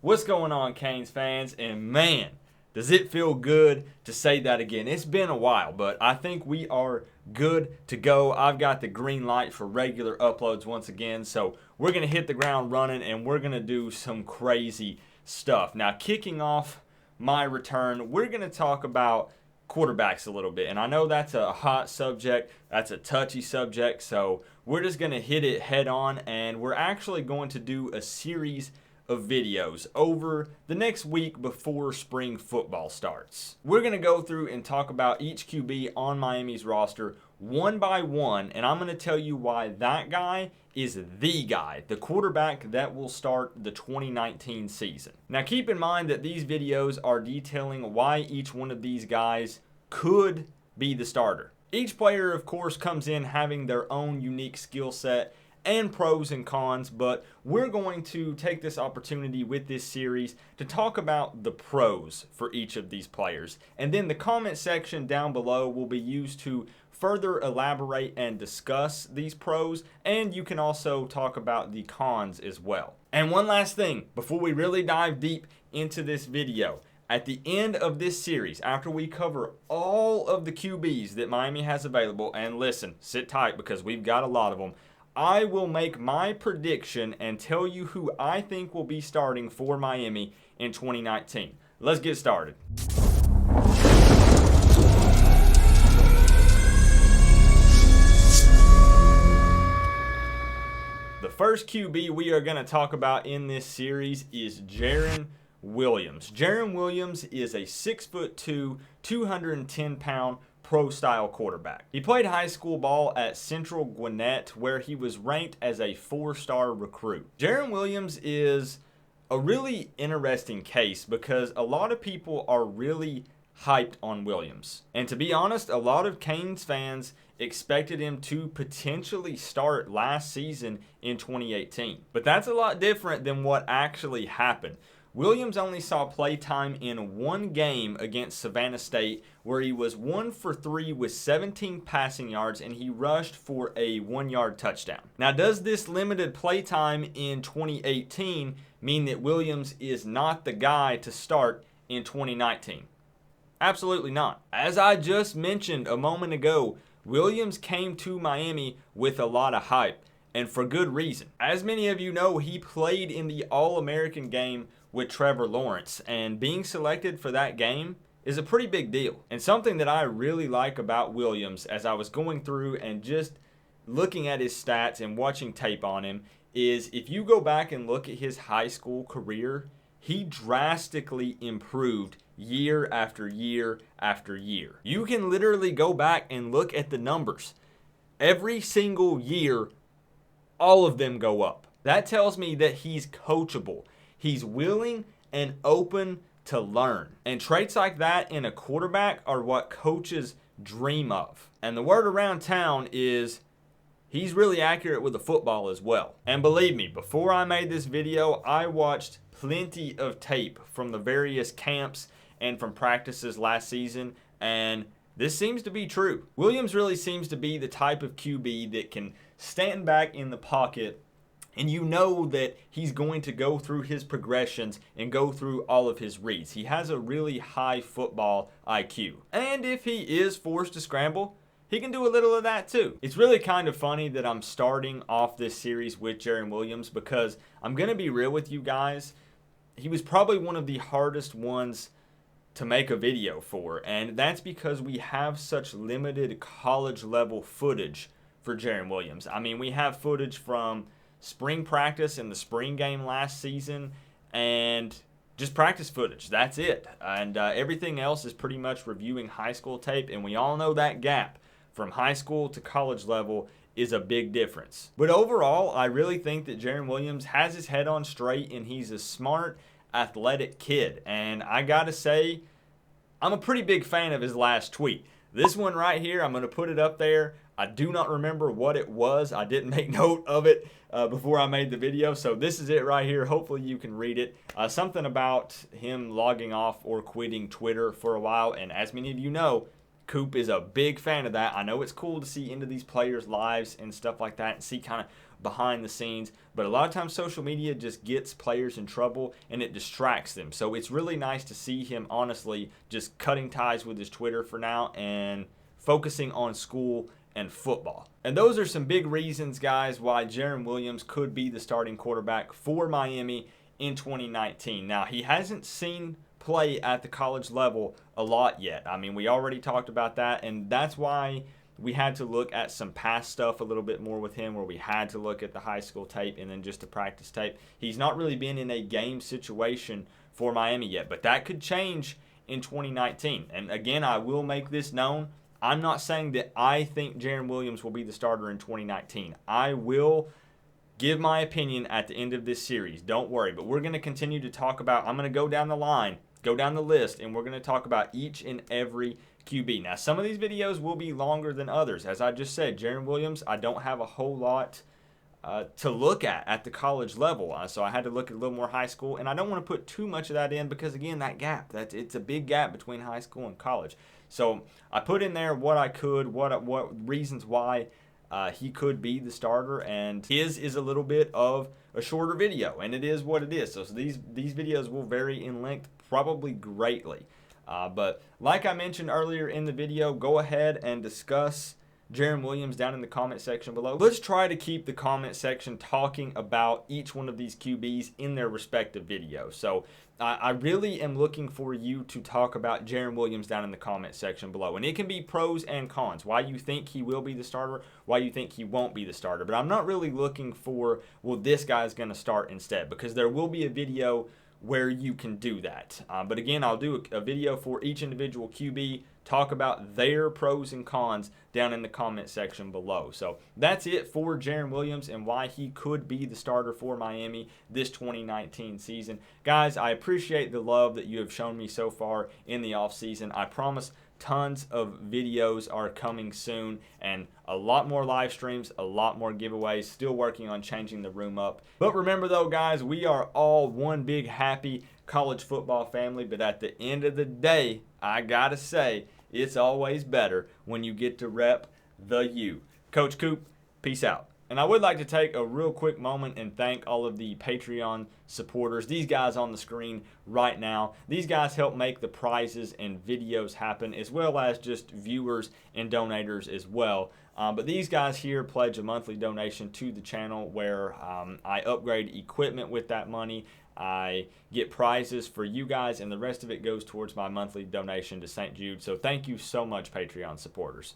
What's going on, Canes fans? And man, does it feel good to say that again. It's been a while, but I think we are good to go. I've got the green light for regular uploads once again, so we're going to hit the ground running and we're going to do some crazy stuff. Now, kicking off my return, we're going to talk about quarterbacks a little bit, and I know that's a hot subject, that's a touchy subject, so we're just going to hit it head on, and we're actually going to do a series of videos over the next week before spring football starts. We're going to go through and talk about each QB on Miami's roster one by one, and I'm going to tell you why that guy is the guy, the quarterback that will start the 2019 season. Now keep in mind that these videos are detailing why each one of these guys could be the starter. Each player, of course, comes in having their own unique skill set and pros and cons, but we're going to take this opportunity with this series to talk about the pros for each of these players. And then the comment section down below will be used to further elaborate and discuss these pros, and you can also talk about the cons as well. And one last thing, before we really dive deep into this video, at the end of this series, after we cover all of the QBs that Miami has available, and listen, sit tight because we've got a lot of them, I will make my prediction and tell you who I think will be starting for Miami in 2019. Let's get started. The first QB we are going to talk about in this series is Jarren Williams. Jarren Williams is a 6'2", 210-pound pro-style quarterback. He played high school ball at Central Gwinnett, where he was ranked as a 4-star recruit. Jarren Williams is a really interesting case because a lot of people are really hyped on Williams. And to be honest, a lot of Canes fans expected him to potentially start last season in 2018. But that's a lot different than what actually happened. Williams only saw play time in one game against Savannah State, where he was 1 for 3 with 17 passing yards and he rushed for a 1-yard touchdown. Now, does this limited play time in 2018 mean that Williams is not the guy to start in 2019? Absolutely not. As I just mentioned a moment ago, Williams came to Miami with a lot of hype, and for good reason. As many of you know, he played in the All-American game with Trevor Lawrence, and being selected for that game is a pretty big deal. And something that I really like about Williams, as I was going through and just looking at his stats and watching tape on him, is if you go back and look at his high school career, he drastically improved year after year after year. You can literally go back and look at the numbers. Every single year, all of them go up. That tells me that he's coachable. He's willing and open to learn. And traits like that in a quarterback are what coaches dream of. And the word around town is he's really accurate with the football as well. And believe me, before I made this video, I watched plenty of tape from the various camps and from practices last season, and this seems to be true. Williams really seems to be the type of QB that can stand back in the pocket, and you know that he's going to go through his progressions and go through all of his reads. He has a really high football IQ. And if he is forced to scramble, he can do a little of that too. It's really kind of funny that I'm starting off this series with Jarren Williams because I'm going to be real with you guys. He was probably one of the hardest ones to make a video for, and that's because we have such limited college level footage for Jarren Williams. I mean, we have footage from spring practice in the spring game last season and just practice footage. That's it. And everything else is pretty much reviewing high school tape, and we all know that gap from high school to college level is a big difference. But overall, I really think that Jarren Williams has his head on straight, and he's a smart, athletic kid. And I gotta say, I'm a pretty big fan of his last tweet. This one right here, I'm going to put it up there. I do not remember what it was. I didn't make note of it before I made the video. So this is it right here. Hopefully you can read it. Something about him logging off or quitting Twitter for a while. And as many of you know, Coop is a big fan of that. I know it's cool to see into these players' lives and stuff like that and see kind of behind the scenes, but a lot of times social media just gets players in trouble and it distracts them. So it's really nice to see him honestly just cutting ties with his Twitter for now and focusing on school and football. And those are some big reasons, guys, why Jarren Williams could be the starting quarterback for Miami in 2019. Now, he hasn't seen play at the college level a lot yet. I mean, we already talked about that, and that's why we had to look at some past stuff a little bit more with him, where we had to look at the high school tape and then just the practice tape. He's not really been in a game situation for Miami yet, but that could change in 2019. And again, I will make this known. I'm not saying that I think Jarren Williams will be the starter in 2019. I will give my opinion at the end of this series. Don't worry, but we're going to continue to talk about, I'm going to go down the line, go down the list, and we're going to talk about each and every QB. Now, some of these videos will be longer than others. As I just said, Jarren Williams, I don't have a whole lot to look at the college level. So I had to look at a little more high school, and I don't want to put too much of that in because, again, that gap, it's a big gap between high school and college. So I put in there what I could, what reasons why he could be the starter, and his is a little bit of a shorter video, and it is what it is. So these videos will vary in length probably greatly. But like I mentioned earlier in the video, go ahead and discuss Jarren Williams down in the comment section below. Let's try to keep the comment section talking about each one of these QBs in their respective videos. So I really am looking for you to talk about Jarren Williams down in the comment section below. And it can be pros and cons. Why you think he will be the starter, why you think he won't be the starter. But I'm not really looking for, well, this guy's going to start instead, because there will be a video where you can do that. But again, I'll do a video for each individual QB, talk about their pros and cons down in the comment section below. So that's it for Jarren Williams and why he could be the starter for Miami this 2019 season. Guys, I appreciate the love that you have shown me so far in the offseason. I promise tons of videos are coming soon, and a lot more live streams, a lot more giveaways, still working on changing the room up. But remember though, guys, we are all one big happy college football family, but at the end of the day, I gotta say, it's always better when you get to rep the U. Coach Coop, peace out. And I would like to take a real quick moment and thank all of the Patreon supporters. These guys on the screen right now. These guys help make the prizes and videos happen, as well as just viewers and donators as well. But these guys here pledge a monthly donation to the channel where I upgrade equipment with that money. I get prizes for you guys, and the rest of it goes towards my monthly donation to St. Jude. So thank you so much, Patreon supporters.